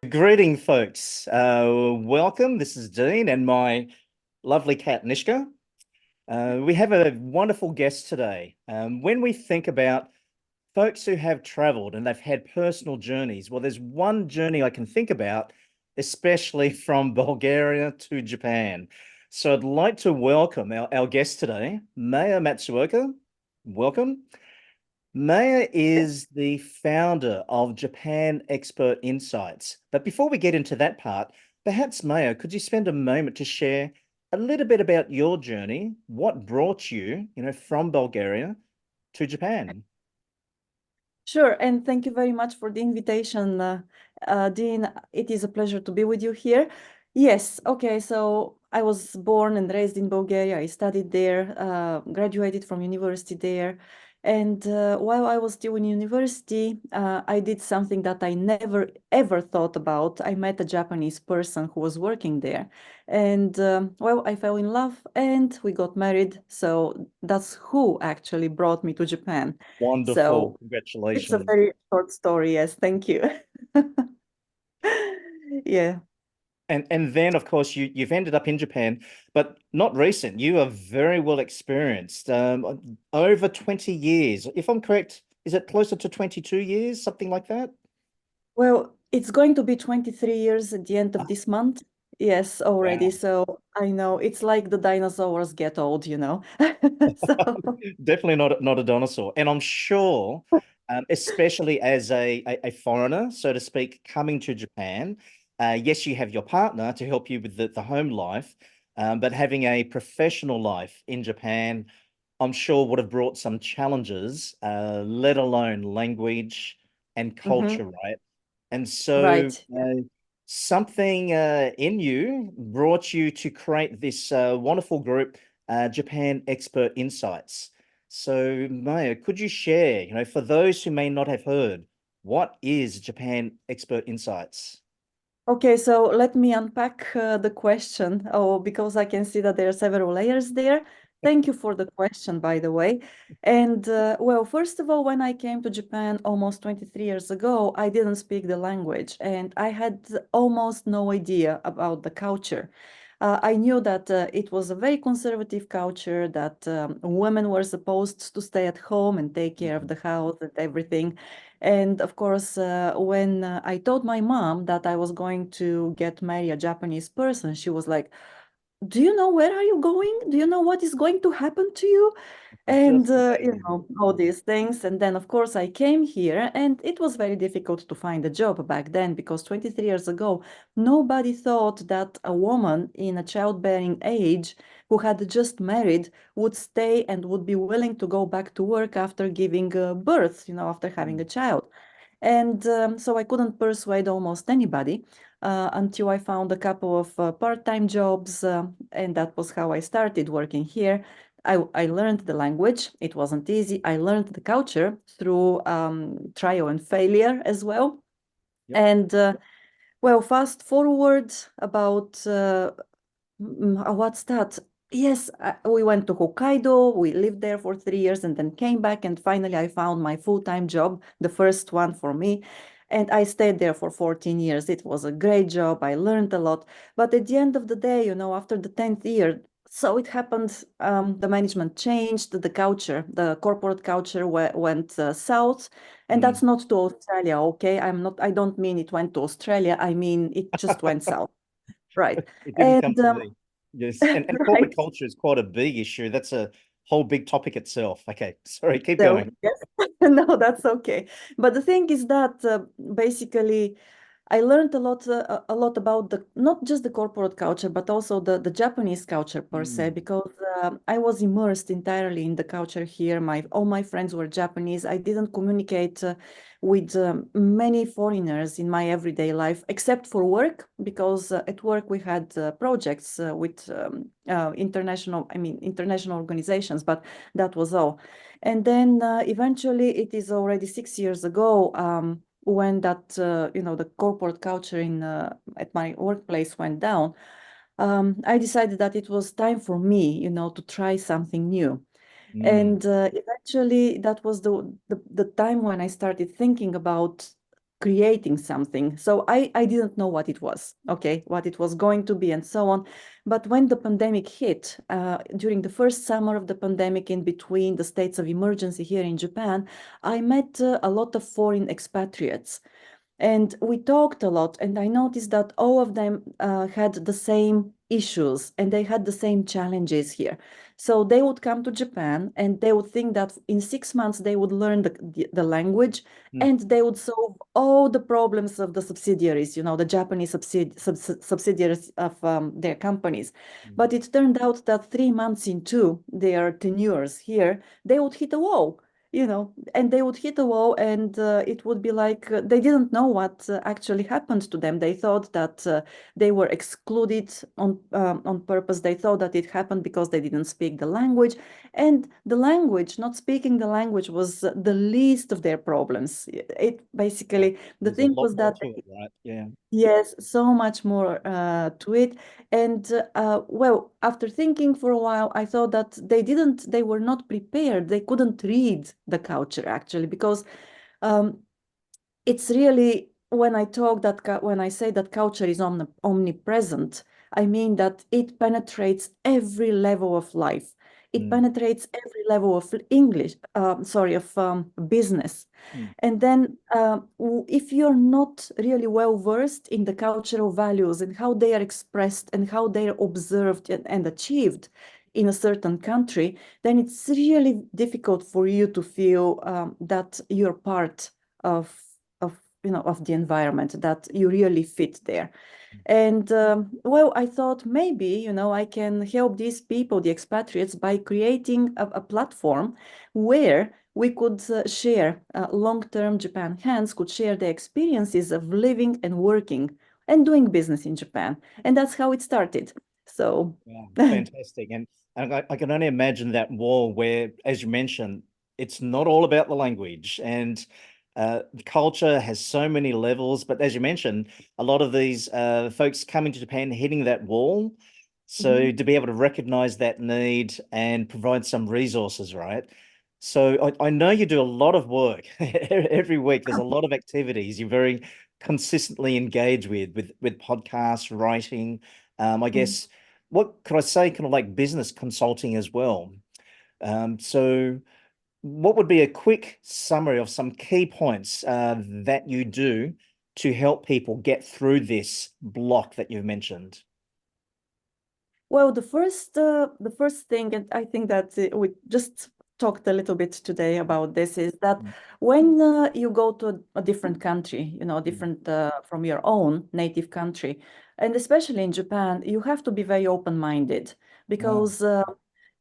Greeting, folks. Welcome. This is Dean and my lovely cat, Nishka. We have a wonderful guest today. When we think about folks who have traveled and they've had personal journeys, well, there's one journey I can think about, especially from Bulgaria to Japan. So I'd like to welcome our guest today, Maya Matsuoka. Welcome. Maya is the founder of Japan Expert Insights. But before we get into that part, perhaps Maya, could you spend a moment to share a little bit about your journey, what brought you, from Bulgaria to Japan? Sure, and thank you very much for the invitation, Dean. It is a pleasure to be with you here. Yes, okay, so I was born and raised in Bulgaria. I studied there, graduated from university there. And while I was still in university, I did something that I never ever thought about. I met a Japanese person who was working there. And well, I fell in love and we got married. So that's who actually brought me to Japan. Wonderful. So it's a Congratulations. very short story. Yes, thank you. Yeah. And then, of course, you've ended up in Japan, but not recent. You are very well experienced. Over 20 years. If I'm correct, is it closer to 22 years, something like that? Well, it's going to be 23 years at the end of Ah, this month. Yes, already. wow. So I know it's like the dinosaurs get old, you know. So Definitely not a dinosaur. And I'm sure, especially as a foreigner, so to speak, coming to Japan, yes, you have your partner to help you with the home life, but having a professional life in Japan, I'm sure would have brought some challenges, let alone language and mhm, culture, right? And so right. something in you brought you to create this wonderful group, Japan Expert Insights. So, Maya, could you share, for those who may not have heard, what is Japan Expert Insights? Okay, so let me unpack the question. Oh, because I can see that there are several layers there. Thank you for the question, by the way. And well, first of all, when I came to Japan almost 23 years ago, I didn't speak the language and I had almost no idea about the culture. I knew that it was a very conservative culture, that women were supposed to stay at home and take care of Mhm. the house and everything. And of course, when I told my mom that I was going to get marry a Japanese person, she was like, "Do you know where are you going? Do you know what is going to happen to you?" And Just imagine. all these things. And then, of course, I came here, and it was very difficult to find a job back then because 23 years ago, nobody thought that a woman in a childbearing age who had just married would stay and would be willing to go back to work after giving birth, after having Mm. a child. And so I couldn't persuade almost anybody until I found a couple of part-time jobs, and that was how I started working here. I learned the language. It wasn't easy. I learned the culture through trial and failure as well. Yep. And well, fast forward about what's that? Yes, we went to Hokkaido. We lived there for 3 years and then came back. And finally, I found my full-time job, the first one for me. And I stayed there for 14 years. It was a great job. I learned a lot. But at the end of the day, after the 10th year, so it happened, the management changed, the culture, the corporate culture went south. And that's Mm. not to Australia, okay? I don't mean it went to Australia. I mean, it just went south. Right. It didn't come And to me. Yes. And corporate right. culture is quite a big issue. That's a whole big topic itself. Okay. Sorry, keep So, going. yes, no, that's okay. But the thing is that basically I learned a lot about the not just the corporate culture, but also the Japanese culture per se, Mm. because I was immersed entirely in the culture here. All my friends were Japanese. I didn't communicate with many foreigners in my everyday life, except for work, because at work we had projects with international organizations, but that was all. And then eventually, it is already 6 years ago. When that the corporate culture in at my workplace went down, I decided that it was time for me, to try something new. Mm. And eventually, that was the time when I started thinking about creating something. So I didn't know what it was, okay, what it was going to be and so on. But when the pandemic hit, during the first summer of the pandemic, in between the states of emergency here in Japan, I met a lot of foreign expatriates. And we talked a lot, and I noticed that all of them had the same issues and they had the same challenges here. So they would come to Japan and they would think that in 6 months they would learn the language Mm, and they would solve all the problems of the subsidiaries, the Japanese subsidiaries of their companies. mm. But it turned out that 3 months into their tenures here, they would hit a wall, and they would hit a wall, and it would be like they didn't know what actually happened to them. They thought that they were excluded on purpose. They thought that it happened because they didn't speak the language, and the language, not speaking the language, was the least of their problems. It Yeah. basically, the There's a thing lot was more that to it, right? Yeah. yes, so much more to it. And well, after thinking for a while, I thought that they were not prepared. They couldn't read the culture actually, because um, it's really when I say that culture is omnipresent, I mean that it penetrates every level of life. It Mm, penetrates every level of English, sorry, of business. mm, And then, if you're not really well versed in the cultural values and how they are expressed and how they are observed and achieved in a certain country, then it's really difficult for you to feel that you're part of of the environment, that you really fit there. And well, I thought maybe, I can help these people, the expatriates, by creating a platform where we could share, long-term Japan hands could share their experiences of living and working and doing business in Japan. And that's how it started. So, yeah, fantastic. And I can only imagine that wall where, as you mentioned, it's not all about the language and culture has so many levels. But as you mentioned, a lot of these folks coming to Japan hitting that wall. So mhm. to be able to recognize that need and provide some resources, right? So I know you do a lot of work every week. There's a lot of activities you're very consistently engaged with podcasts, writing. I guess what could I say, kind of like business consulting as well. So what would be a quick summary of some key points that you do to help people get through this block that you've mentioned? Well, the first thing, and I think that we just talked a little bit today about this, is that Mm, when you go to a different country, mm, different from your own native country, and especially in Japan, you have to be very open-minded, ah, because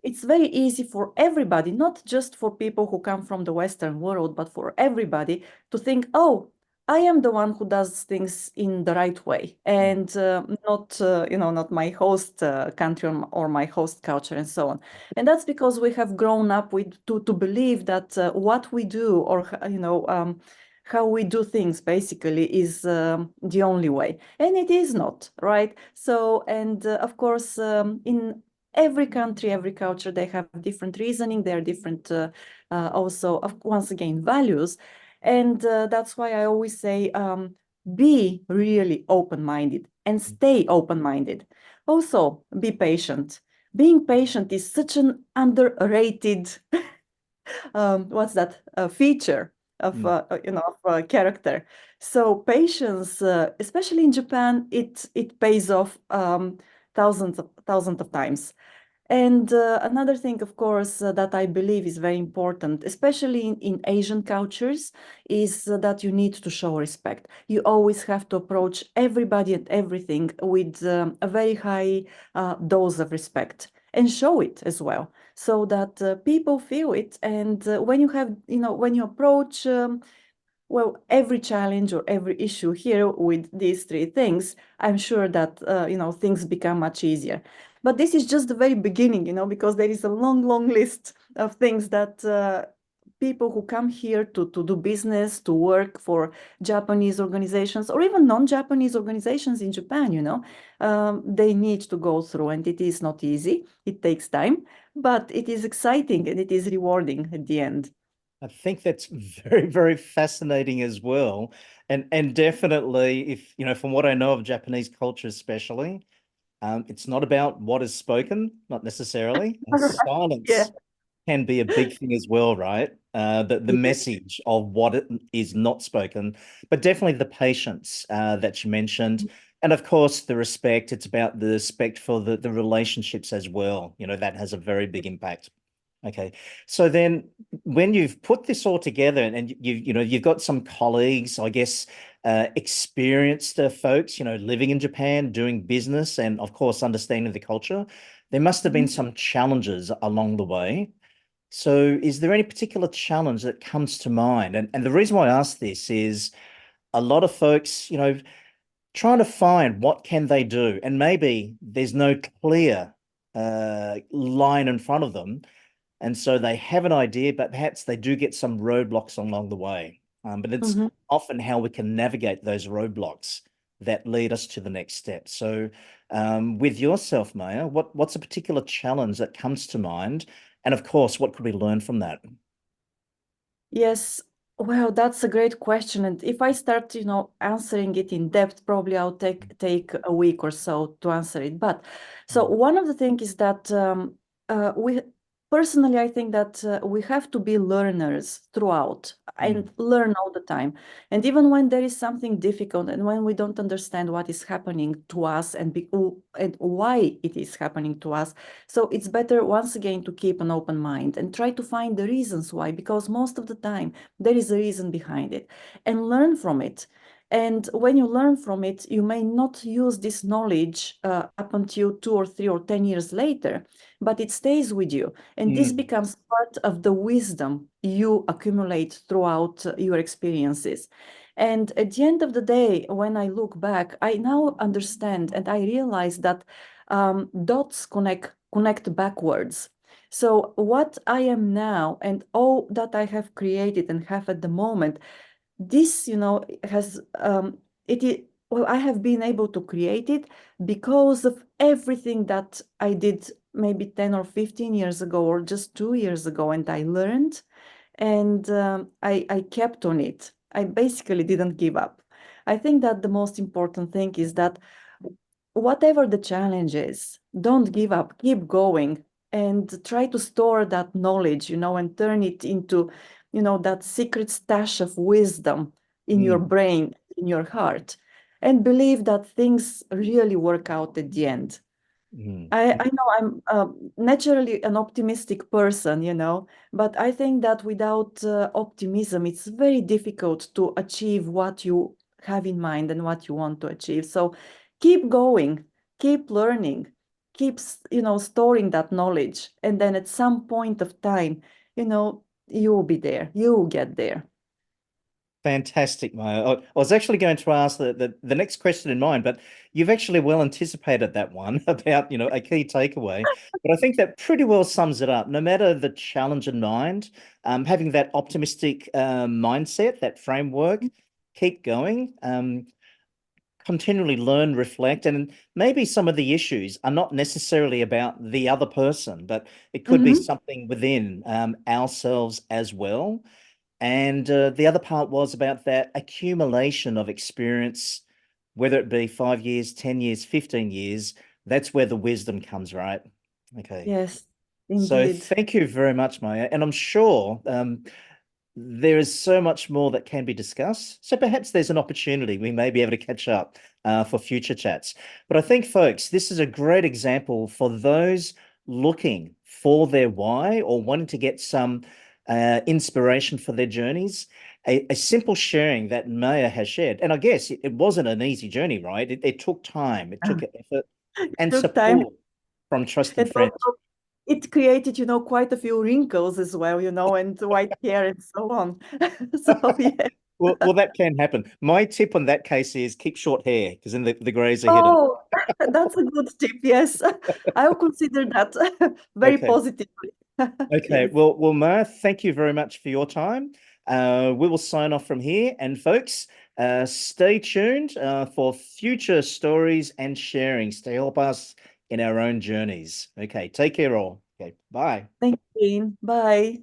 it's very easy for everybody, not just for people who come from the Western world, but for everybody to think, oh, I am the one who does things in the right way, mm, and not my host country or my host culture and so on. And that's because we have grown up with to believe that what we do, or how we do things basically is the only way, and it is not, right? So, and of course, in every country, every culture, they have different reasoning. They are different, also, once again, values. And that's why I always say, be really open-minded and mm, stay open-minded. Also, be patient. Being patient is such an underrated, what's that, feature of, mm, of character. So patience, especially in Japan, it pays off thousands of times. And another thing, of course, that I believe is very important, especially in Asian cultures, is that you need to show respect. You always have to approach everybody and everything with a very high dose of respect, and show it as well, so that people feel it. And when you approach well, every challenge or every issue here with these three things, I'm sure that things become much easier. But this is just the very beginning, because there is a long, long list of things that people who come here to do business, to work for Japanese organizations or even non-Japanese organizations in Japan, they need to go through, and it is not easy. It takes time, but it is exciting and it is rewarding at the end. I think that's very, very fascinating as well. And definitely, if from what I know of Japanese culture especially, it's not about what is spoken, not necessarily, and Yeah. silence can be a big thing as well, right? The Yeah. message of what it is not spoken, but definitely the patience that you mentioned, and of course the respect. It's about the respect for the relationships as well. That has a very big impact. Okay, so then when you've put this all together, and you've got some colleagues, I guess, experienced folks, living in Japan, doing business, and of course understanding the culture, there must have been Mhm. some challenges along the way. So is there any particular challenge that comes to mind? And the reason why I ask this is a lot of folks, trying to find what can they do, and maybe there's no clear line in front of them, and so they have an idea, but perhaps they do get some roadblocks along the way. But it's Mhm. often how we can navigate those roadblocks that lead us to the next step. So, with yourself, Maya, what's a particular challenge that comes to mind? And of course, what could we learn from that? Yes, well, that's a great question. And if I start, answering it in depth, probably I'll take a week or so to answer it. But so Mm, one of the things is that we personally, I think that we have to be learners throughout mm, and learn all the time. And even when there is something difficult and when we don't understand what is happening to us and why it is happening to us, so it's better once again to keep an open mind and try to find the reasons why, because most of the time there is a reason behind it, and learn from it. And when you learn from it, you may not use this knowledge up until 2 or 3 or 10 years later, but it stays with you. And this mm, becomes part of the wisdom you accumulate throughout your experiences. And at the end of the day, when I look back, I now understand and I realize that dots connect backwards. So what I am now and all that I have created and have at the moment, this, has well, I have been able to create it because of everything that I did maybe 10 or 15 years ago or just 2 years ago, and I learned and I kept on it. I basically didn't give up. I think that the most important thing is that whatever the challenge is, don't give up, keep going and try to store that knowledge, and turn it into, that secret stash of wisdom in your mm, brain, in your heart, and believe that things really work out at the end. mm. I know I'm naturally an optimistic person, but I think that without optimism, it's very difficult to achieve what you have in mind and what you want to achieve. So keep going, keep learning, storing that knowledge. And then at some point of time, you'll be there, you'll get there. Fantastic, Maya. I was actually going to ask the next question in mind, but you've actually well anticipated that one about, a key takeaway. But I think that pretty well sums it up. No matter the challenge in mind, having that optimistic mindset, that framework, keep going, continually learn, reflect, and maybe some of the issues are not necessarily about the other person, but it could be Mhm. something within ourselves as well. And the other part was about that accumulation of experience, whether it be 5 years, 10 years, 15 years, that's where the wisdom comes, right? Okay. Yes, So indeed. thank you very much, Maya. And I'm sure there is so much more that can be discussed. So perhaps there's an opportunity we may be able to catch up for future chats. But I think, folks, this is a great example for those looking for their why or wanting to get some inspiration for their journeys. A simple sharing that Maya has shared. And I guess it wasn't an easy journey, right? It took time, it took effort and Took time. support from trusted And friends. also it created, quite a few wrinkles as well, and white hair and so on. So yeah. Well, that can happen. My tip on that case is keep short hair because then the grays are hidden. Oh, that's a good tip. Yes, I'll consider that very Okay. positively. Okay. Yes. Well, Mar, thank you very much for your time. We will sign off from here. And folks, stay tuned for future stories and sharings to help us in our own journeys. Okay. Take care all. Okay. Bye. Thank you, Jane. Bye.